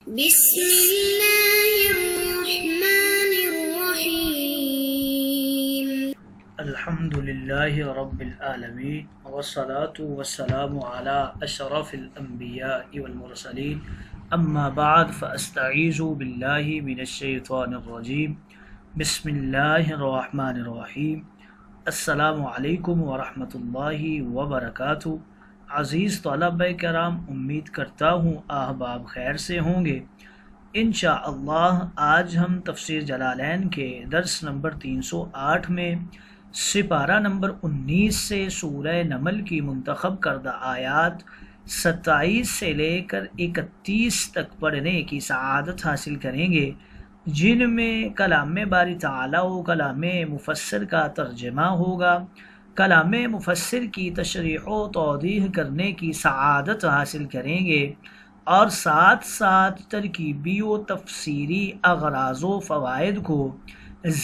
بسم الله الرحمن الرحيم الحمد لله رب العالمين والصلاة والسلام على أشرف الأنبياء والمرسلين أما بعد فأستعيذ بالله من الشيطان الرجيم بسم الله الرحمن الرحيم السلام علیکم ورحمۃ اللہ وبرکاتہ۔ عزیز طلبہ کرام، امید کرتا ہوں احباب خیر سے ہوں گے۔ انشاءاللہ آج ہم تفسیر جلالین کے درس نمبر 308 میں سپارہ نمبر 19 سے سورہ نمل کی منتخب کردہ آیات 27 سے لے کر 31 تک پڑھنے کی سعادت حاصل کریں گے، جن میں کلام باری تعالی و کلام مفسر کا ترجمہ ہوگا۔ کلام مفسر کی تشریح و توضیح کرنے کی سعادت حاصل کریں گے اور ساتھ ساتھ ترکیبی و تفسیری اغراض و فوائد کو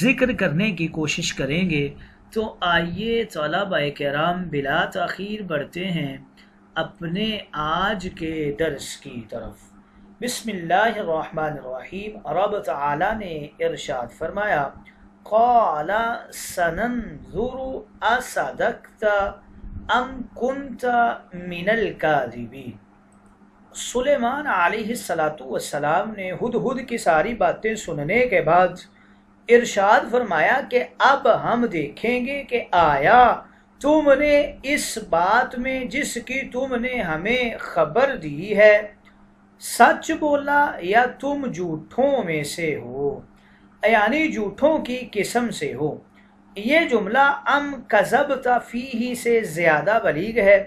ذکر کرنے کی کوشش کریں گے۔ تو آئیے طلبہ کرام بلا تاخیر بڑھتے ہیں اپنے آج کے درس کی طرف۔ بسم اللہ الرحمن الرحیم۔ رب تعالی نے ارشاد فرمایا، قال سننظر اصدقت ام کنت من الکاذبین۔ سلیمان علیہ السلام نے ہدہد کی ساری باتیں سننے کے بعد ارشاد فرمایا کہ اب ہم دیکھیں گے کہ آیا تم نے اس بات میں جس کی تم نے ہمیں خبر دی ہے سچ بولا یا تم جھوٹوں میں سے ہو، یعنی جھوٹوں کی قسم سے ہو۔ یہ جملہ ام کذبت فیہ سے زیادہ بلیغ ہے۔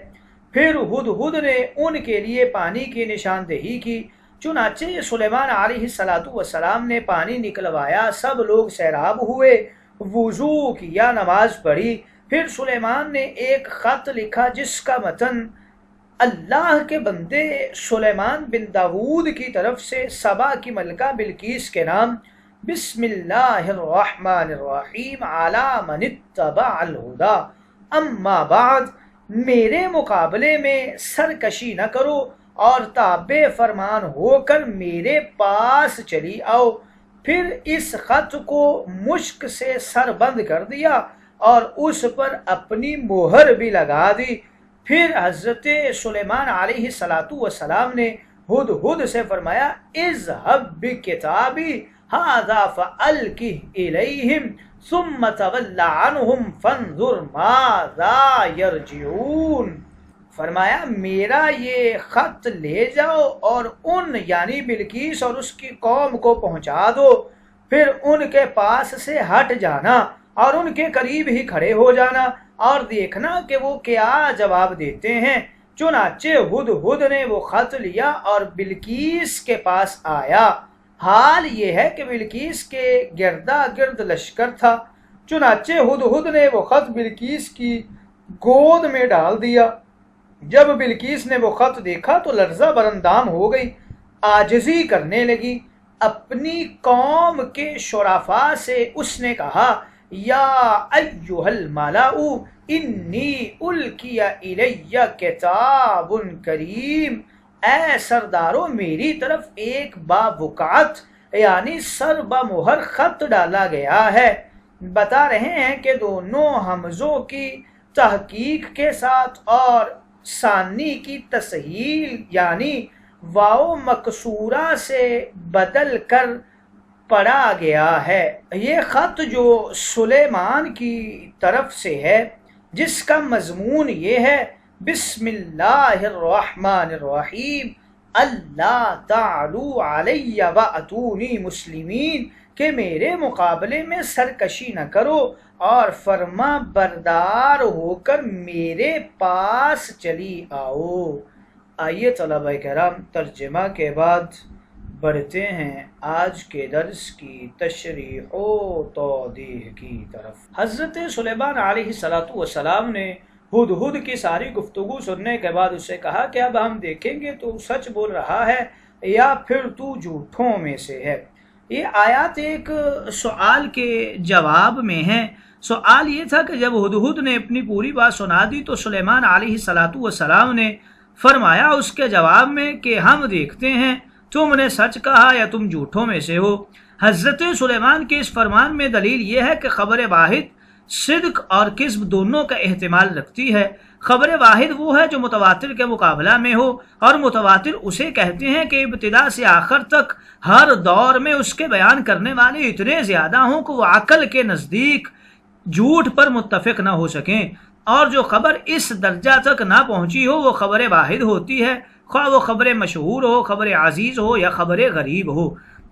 پھر ہدہد نے ان کے لیے پانی کی نشاندہی کی، چنانچہ سلیمان علیہ السلام نے پانی نکلوایا، سب لوگ سیراب ہوئے، وضو کیا، نماز پڑھی۔ پھر سلیمان نے ایک خط لکھا جس کا متن اللہ کے بندے سلیمان بن داود کی طرف سے سبا کی ملکہ بلقیس کے نام بسم اللہ الرحمن الرحیم علی من اتبع الہدا اما بعد، میرے مقابلے میں سرکشی نہ کرو اور تابع فرمان ہو کر میرے پاس چلی آؤ۔ پھر اس خط کو مشک سے سر بند کر دیا اور اس پر اپنی مہر بھی لگا دی۔ پھر حضرت سلیمان علیہ السلام نے ہدہد سے فرمایا، اذهب بکتابی ھذا فألقہ الیہم ثم تول عنہم فانظر ماذا یرجعون۔ فرمایا میرا یہ خط لے جاؤ اور ان یعنی بلقیس اور اس کی قوم کو پہنچا دو، پھر ان کے پاس سے ہٹ جانا اور ان کے قریب ہی کھڑے ہو جانا اور دیکھنا کہ وہ کیا جواب دیتے ہیں۔ چنانچہ ہدہد نے وہ خط لیا اور بلقیس کے پاس آیا۔ حال یہ ہے کہ بلقیس کے گردا گرد لشکر تھا۔ چنانچہ ہدہد نے وہ خط بلقیس کی گود میں ڈال دیا۔ جب بلقیس نے وہ خط دیکھا تو لرزہ براندام ہو گئی، عاجزی کرنے لگی۔ اپنی قوم کے شرفاء سے اس نے کہا، یا ایھا الملأ انی القی الی کتاب کریم۔ اے سردارو، میری طرف ایک باوقعت یعنی سر بمہر خط ڈالا گیا ہے۔ بتا رہے ہیں کہ دونوں حمزوں کی تحقیق کے ساتھ اور ثانی کی تسہیل یعنی واو مکسورہ سے بدل کر پڑھا گیا ہے۔ یہ خط جو سلیمان کی طرف سے ہے جس کا مضمون یہ ہے، بسم اللہ الرحمن الرحیم اللہ تعالو علی واتونی مسلمین، کہ میرے مقابلے میں سرکشی نہ کرو اور فرما بردار ہو کر میرے پاس چلی آؤ۔ آئیے طلبہ کرام ترجمہ کے بعد بڑھتے ہیں آج کے درس کی تشریح و توضیح کی طرف۔ حضرت سلیمان علیہ السلام نے ہدہد کی ساری گفتگو سننے کے بعد اسے کہا کہ اب ہم دیکھیں گے تو سچ بول رہا ہے یا پھر تو جھوٹوں میں سے ہے۔ یہ آیات ایک سوال کے جواب میں ہیں۔ سوال یہ تھا کہ جب ہدہد نے اپنی پوری بات سنا دی تو سلیمان علیہ السلام نے فرمایا اس کے جواب میں کہ ہم دیکھتے ہیں تم نے سچ کہا یا تم جھوٹوں میں سے ہو۔ حضرت سلیمان کے اس فرمان میں دلیل یہ ہے کہ خبر واحد صدق اور کذب دونوں کا احتمال رکھتی ہے۔ خبر واحد وہ ہے جو متواتر کے مقابلہ میں ہو، اور متواتر اسے کہتے ہیں کہ ابتدا سے آخر تک ہر دور میں اس کے بیان کرنے والے اتنے زیادہ ہوں کہ وہ عقل کے نزدیک جھوٹ پر متفق نہ ہو سکیں، اور جو خبر اس درجہ تک نہ پہنچی ہو وہ خبر واحد ہوتی ہے، خواہ وہ خبر مشہور ہو، خبر عزیز ہو یا خبر غریب ہو۔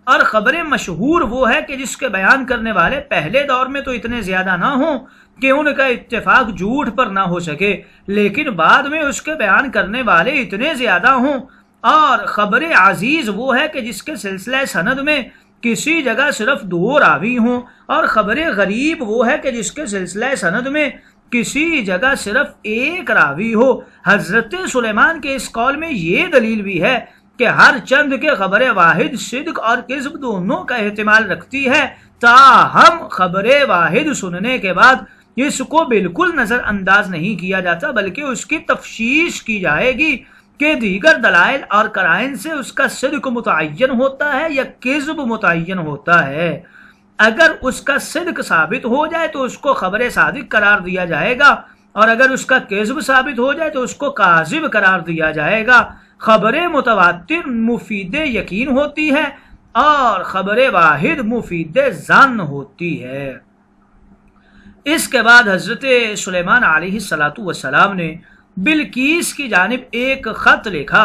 اور خبر مشہور وہ ہے کہ جس کے بیان کرنے والے پہلے دور میں تو اتنے زیادہ نہ ہوں کہ ان کا اتفاق جھوٹ پر نہ ہو سکے، لیکن بعد میں اس کے بیان کرنے والے اتنے زیادہ ہوں۔ اور خبر عزیز وہ ہے کہ جس کے سلسلہ سند میں کسی جگہ صرف 2 راوی ہوں، اور خبر غریب وہ ہے کہ جس کے سلسلہ سند میں کسی جگہ صرف 1 راوی ہو۔ حضرت سلیمان کے اس قول میں یہ دلیل بھی ہے کہ ہر چند کے خبر واحد صدق اور کذب دونوں کا احتمال رکھتی ہے، تاہم خبر واحد سننے کے بعد اس کو بالکل نظر انداز نہیں کیا جاتا، بلکہ اس کی تفشیش کی جائے گی کہ دیگر دلائل اور قرائن سے اس کا صدق متعین ہوتا ہے یا کذب متعین ہوتا ہے۔ اگر اس کا صدق ثابت ہو جائے تو اس کو خبر صادق قرار دیا جائے گا، اور اگر اس کا کذب ثابت ہو جائے تو اس کو کاذب قرار دیا جائے گا۔ خبر متواتر مفید یقین ہوتی ہے اور خبر واحد مفید ظن ہوتی ہے۔ اس کے بعد حضرت سلیمان علیہ السلام نے بلقیس کی جانب ایک خط لکھا،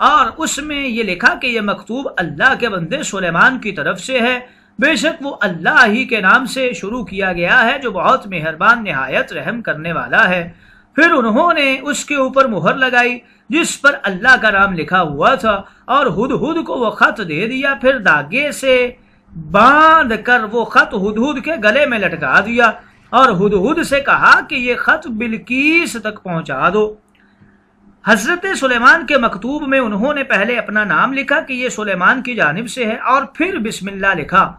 اور اس میں یہ لکھا کہ یہ مکتوب اللہ کے بندے سلیمان کی طرف سے ہے، بے شک وہ اللہ ہی کے نام سے شروع کیا گیا ہے جو بہت مہربان نہایت رحم کرنے والا ہے۔ پھر انہوں نے اس کے اوپر مہر لگائی جس پر اللہ کا نام لکھا ہوا تھا، اور ہدہد کو وہ خط دے دیا، پھر دھاگے سے باندھ کر وہ خط ہدہد کے گلے میں لٹکا دیا، اور ہدہد سے کہا کہ یہ خط بلقیس تک پہنچا دو۔ حضرت سلیمان کے مکتوب میں انہوں نے پہلے اپنا نام لکھا کہ یہ سلیمان کی جانب سے ہے، اور پھر بسم اللہ لکھا،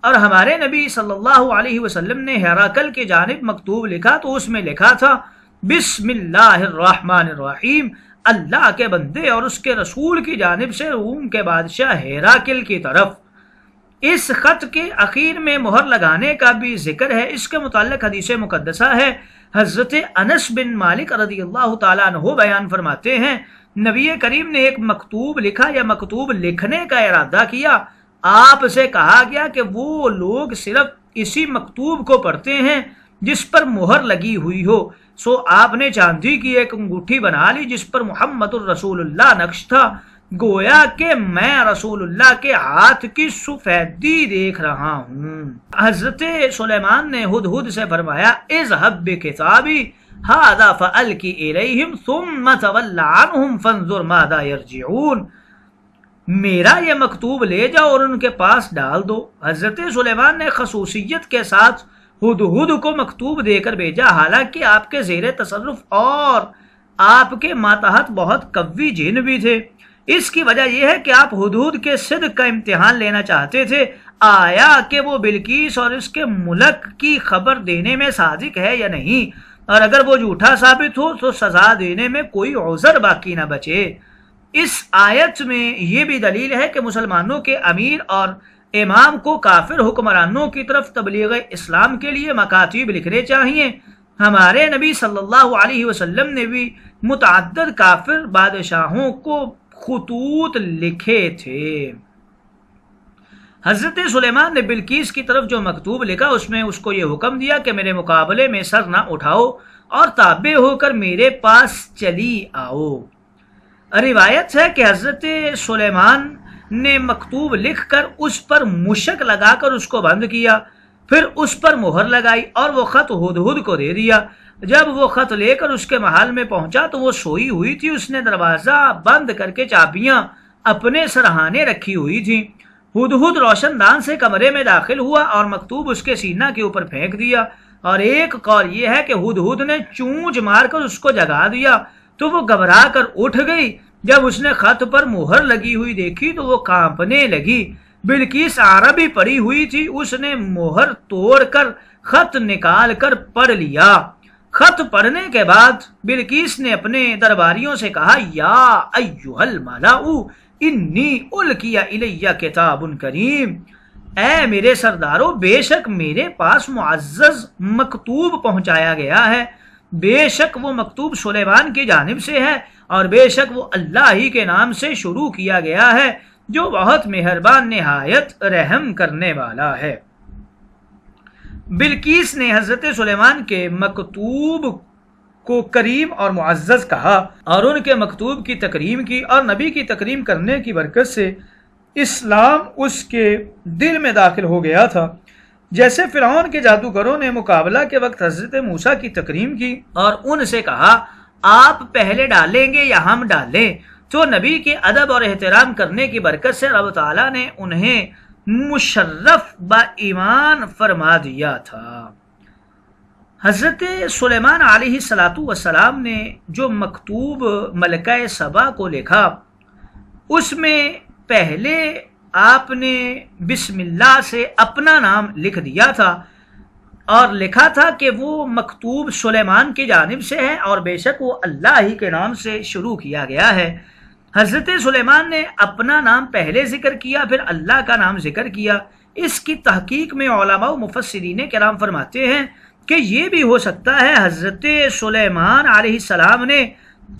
اور ہمارے نبی صلی اللہ علیہ وسلم نے ہیراکل کی جانب مکتوب لکھا تو اس میں لکھا تھا بسم اللہ الرحمن الرحیم، اللہ کے بندے اور اس کے رسول کی جانب سے روم کے بادشاہ ہیراکل کی طرف۔ اس خط کے اخیر میں مہر لگانے کا بھی ذکر ہے۔ اس کے متعلق حدیث مقدسہ ہے، حضرت انس بن مالک رضی اللہ تعالیٰ عنہ بیان فرماتے ہیں، نبی کریم نے ایک مکتوب لکھا یا مکتوب لکھنے کا ارادہ کیا، آپ سے کہا گیا کہ وہ لوگ صرف اسی مکتوب کو پڑھتے ہیں جس پر مہر لگی ہوئی ہو، سو آپ نے چاندی کی ایک انگوٹھی بنا لی جس پر محمد الرسول اللہ نقش تھا، گویا کہ میں رسول اللہ کے ہاتھ کی سفیدی دیکھ رہا ہوں۔ حضرت سلیمان نے ہدہد سے فرمایا اذهب بکتابی ھذا فألقی الیہم ثم تول عنہم فانظر ماذا یرجعون، میرا یہ مکتوب لے جاؤ اور ان کے پاس ڈال دو۔ حضرت سلیمان نے خصوصیت کے ساتھ ہدہد کو مکتوب دے کر بھیجا، حالانکہ آپ کے زیر تصرف اور آپ کے ماتحت بہت قوی جن بھی تھے۔ اس کی وجہ یہ ہے کہ آپ ہدہد کے صدق کا امتحان لینا چاہتے تھے، آیا کہ وہ بلقیس اور اس کے ملک کی خبر دینے میں صادق ہے یا نہیں، اور اگر وہ جھوٹا ثابت ہو تو سزا دینے میں کوئی عذر باقی نہ بچے۔ اس آیت میں یہ بھی دلیل ہے کہ مسلمانوں کے امیر اور امام کو کافر حکمرانوں کی طرف تبلیغ اسلام کے لیے مکاتیب لکھنے چاہیے۔ ہمارے نبی صلی اللہ علیہ وسلم نے بھی متعدد کافر بادشاہوں کو خطوط لکھے تھے۔ حضرت سلیمان نے بلقیس کی طرف جو مکتوب لکھا اس میں اس کو یہ حکم دیا کہ میرے مقابلے میں سر نہ اٹھاؤ اور تابع ہو کر میرے پاس چلی آؤ۔ روایت ہے کہ حضرت سلیمان نے مکتوب لکھ کر اس پر مشک لگا کر اس کو بند کیا، پھر اس پر مہر لگائی اور وہ خط ہدہد کو دے دیا۔ جب وہ خط لے کر اس کے محل میں پہنچا تو وہ سوئی ہوئی تھی، اس نے دروازہ بند کر کے چابیاں اپنے سرہانے رکھی ہوئی تھیں۔ ہدہد روشن دان سے کمرے میں داخل ہوا اور مکتوب اس کے سینہ کے اوپر پھینک دیا، اور ایک قول یہ ہے کہ ہدہد نے چونچ مار کر اس کو جگا دیا تو وہ گھبرا کر اٹھ گئی۔ جب اس نے خط پر مہر لگی ہوئی دیکھی تو وہ کانپنے لگی۔ بلقیس عربی پڑھی ہوئی تھی، اس نے مہر توڑ کر خط نکال کر پڑھ لیا۔ خط پڑھنے کے بعد بلقیس نے اپنے درباریوں سے کہا یا ایھا الملأ انی القی الی کتاب کریم، اے میرے سردارو بے شک میرے پاس معزز مکتوب پہنچایا گیا ہے، بے شک وہ مکتوب سلیمان کی جانب سے ہے اور بے شک وہ اللہ ہی کے نام سے شروع کیا گیا ہے جو بہت مہربان نہایت رحم کرنے والا ہے۔ بلقیس نے حضرت سلیمان کے مکتوب کو کریم اور معزز کہا اور ان کے مکتوب کی تکریم کی، اور نبی کی تکریم کرنے کی برکت سے اسلام اس کے دل میں داخل ہو گیا تھا۔ جیسے فرعون کے جادوگروں نے مقابلہ کے وقت حضرت موسیٰ کی تکریم کی اور ان سے کہا آپ پہلے ڈالیں گے یا ہم ڈالیں، تو نبی کے ادب اور احترام کرنے کی برکت سے رب تعالیٰ نے انہیں مشرف با ایمان فرما دیا تھا۔ حضرت سلیمان علیہ السلام نے جو مکتوب ملکہ سبا کو لکھا اس میں پہلے آپ نے بسم اللہ سے اپنا نام لکھ دیا تھا اور لکھا تھا کہ وہ مکتوب سلیمان کی جانب سے ہے اور بے شک وہ اللہ ہی کے نام سے شروع کیا گیا ہے۔ حضرت سلیمان نے اپنا نام پہلے ذکر کیا پھر اللہ کا نام ذکر کیا۔ اس کی تحقیق میں علماء و مفسرین کرام فرماتے ہیں کہ یہ بھی ہو سکتا ہے حضرت سلیمان علیہ السلام نے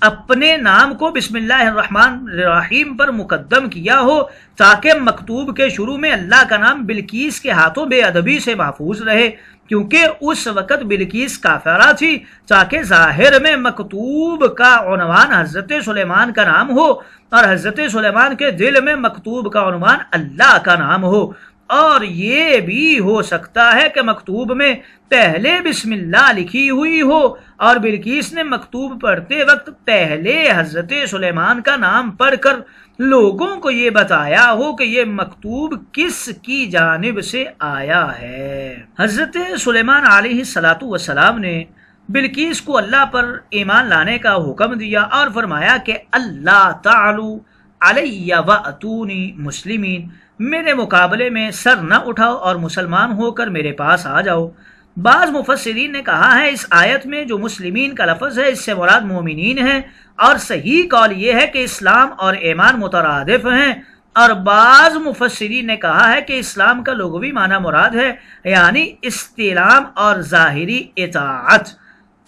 اپنے نام کو بسم اللہ الرحمن الرحیم پر مقدم کیا ہو تاکہ مکتوب کے شروع میں اللہ کا نام بلقیس کے ہاتھوں بے ادبی سے محفوظ رہے، کیونکہ اس وقت بلقیس کافرہ تھی، تاکہ ظاہر میں مکتوب کا عنوان حضرت سلیمان کا نام ہو اور حضرت سلیمان کے دل میں مکتوب کا عنوان اللہ کا نام ہو۔ اور یہ بھی ہو سکتا ہے کہ مکتوب میں پہلے بسم اللہ لکھی ہوئی ہو اور بلقیس نے مکتوب پڑھتے وقت پہلے حضرت سلیمان کا نام پڑھ کر لوگوں کو یہ بتایا ہو کہ یہ مکتوب کس کی جانب سے آیا ہے۔ حضرت سلیمان علیہ السلام نے بلقیس کو اللہ پر ایمان لانے کا حکم دیا اور فرمایا کہ اللہ تعالی علی واتونی مسلمین، میرے مقابلے میں سر نہ اٹھاؤ اور مسلمان ہو کر میرے پاس آ جاؤ۔ بعض مفسرین نے کہا ہے اس آیت میں جو مسلمین کا لفظ ہے اس سے مراد مومنین ہیں، اور صحیح قول یہ ہے کہ اسلام اور ایمان مترادف ہیں، اور بعض مفسرین نے کہا ہے کہ اسلام کا لغوی معنی مراد ہے یعنی استلام اور ظاہری اطاعت۔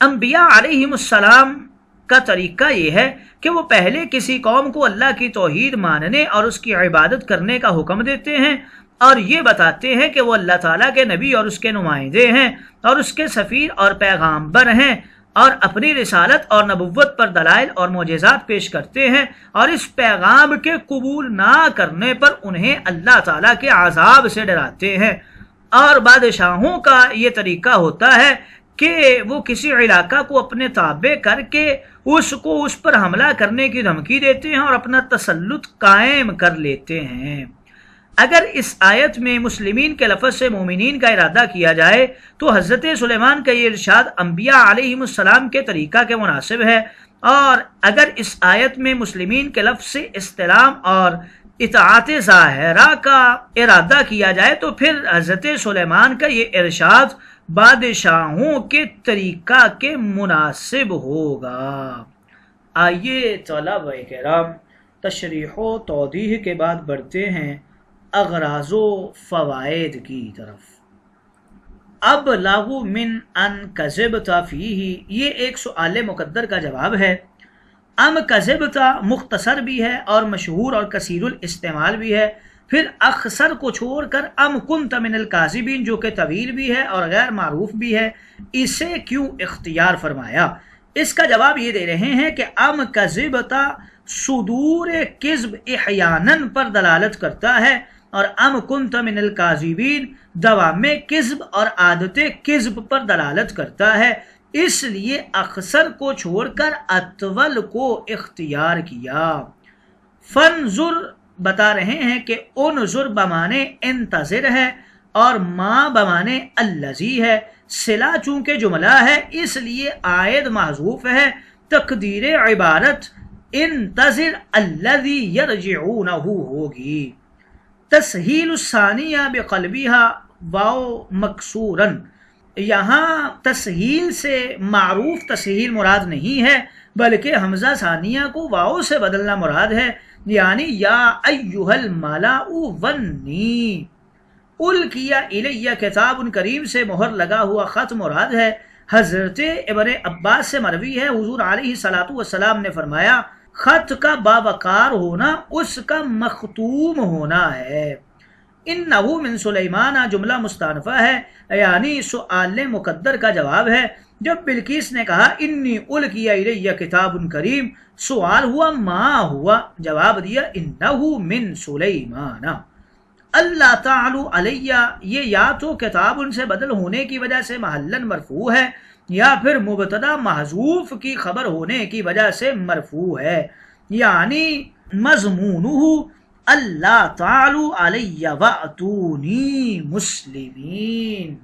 انبیاء علیہم السلام کا طریقہ یہ ہے کہ وہ پہلے کسی قوم کو اللہ کی توحید ماننے اور اس کی عبادت کرنے کا حکم دیتے ہیں اور یہ بتاتے ہیں کہ وہ اللہ تعالیٰ کے نبی اور اس کے نمائندے ہیں اور اس کے سفیر اور پیغامبر ہیں، اور اپنی رسالت اور نبوت پر دلائل اور معجزات پیش کرتے ہیں، اور اس پیغام کے قبول نہ کرنے پر انہیں اللہ تعالیٰ کے عذاب سے ڈراتے ہیں۔ اور بادشاہوں کا یہ طریقہ ہوتا ہے کہ وہ کسی علاقہ کو اپنے تابع کر کے اس پر حملہ کرنے کی دھمکی دیتے ہیں اور اپنا تسلط قائم کر لیتے ہیں۔ اگر اس آیت میں مسلمین کے لفظ سے مومنین کا ارادہ کیا جائے تو حضرت سلیمان کا یہ ارشاد انبیاء علیہم السلام کے طریقہ کے مناسب ہے، اور اگر اس آیت میں مسلمین کے لفظ سے استلام اور اطاعت ظاہرہ کا ارادہ کیا جائے تو پھر حضرت سلیمان کا یہ ارشاد بادشاہوں کے طریقہ کے مناسب ہوگا۔ آئیے طلبہ کرام تشریح و توضیح کے بعد بڑھتے ہیں اغراض و فوائد کی طرف۔ اب لاغو من ان کذبت فیہ، یہ ایک سوال مقدر کا جواب ہے۔ ام کذبتا مختصر بھی ہے اور مشہور اور کثیر الاستعمال بھی ہے، پھر اخسر کو چھوڑ کر ام کنت من الکاذبین جو کہ طویل بھی ہے اور غیر معروف بھی ہے، اسے کیوں اختیار فرمایا؟ اس کا جواب یہ دے رہے ہیں کہ ام کذبتا صدور کذب احیاناً پر دلالت کرتا ہے، اور ام کنت من الکاذبین دوام کذب اور عادت کذب پر دلالت کرتا ہے، اس لیے اخسر کو چھوڑ کر اطول کو اختیار کیا۔ فنظر بتا رہے ہیں کہ انظر بمانے انتظر ہے اور ما بمانے الذی ہے، صلہ چونکہ جملہ ہے اس لیے عائد محذوف ہے، تقدیر عبارت انتظر الذی یرجعونہ ہوگی۔ تسہیل الثانیہ بقلبیہا واو مکسورن، یہاں تسہیل سے معروف تسہیل مراد نہیں ہے بلکہ حمزہ ثانیہ کو واو سے بدلنا مراد ہے، یعنی یا ایھا الملأ ونی، القیا الیہ کتاب کریم سے مہر لگا ہوا خط مراد ہے۔ حضرت ابن عباس سے مروی ہے حضور علیہ الصلوۃ والسلام نے فرمایا خط کا باوقار ہونا اس کا مختوم ہونا ہے۔ انہ من سلیمان جملہ مستانفہ ہے، یعنی سؤال مقدر کا جواب ہے۔ جب بلقیس نے کہا انی القی الیہ کتاب کریم، سوال ہوا ما ہوا، جواب دیا انہ من سلیمان۔ اللہ تعالی علیہ، یہ یا تو کتاب سے بدل ہونے کی وجہ سے محلاً مرفوع ہے یا پھر مبتدا محذوف کی خبر ہونے کی وجہ سے مرفوع ہے، یعنی مضمونہ اللہ تعالی علیہ واتونی مسلمین۔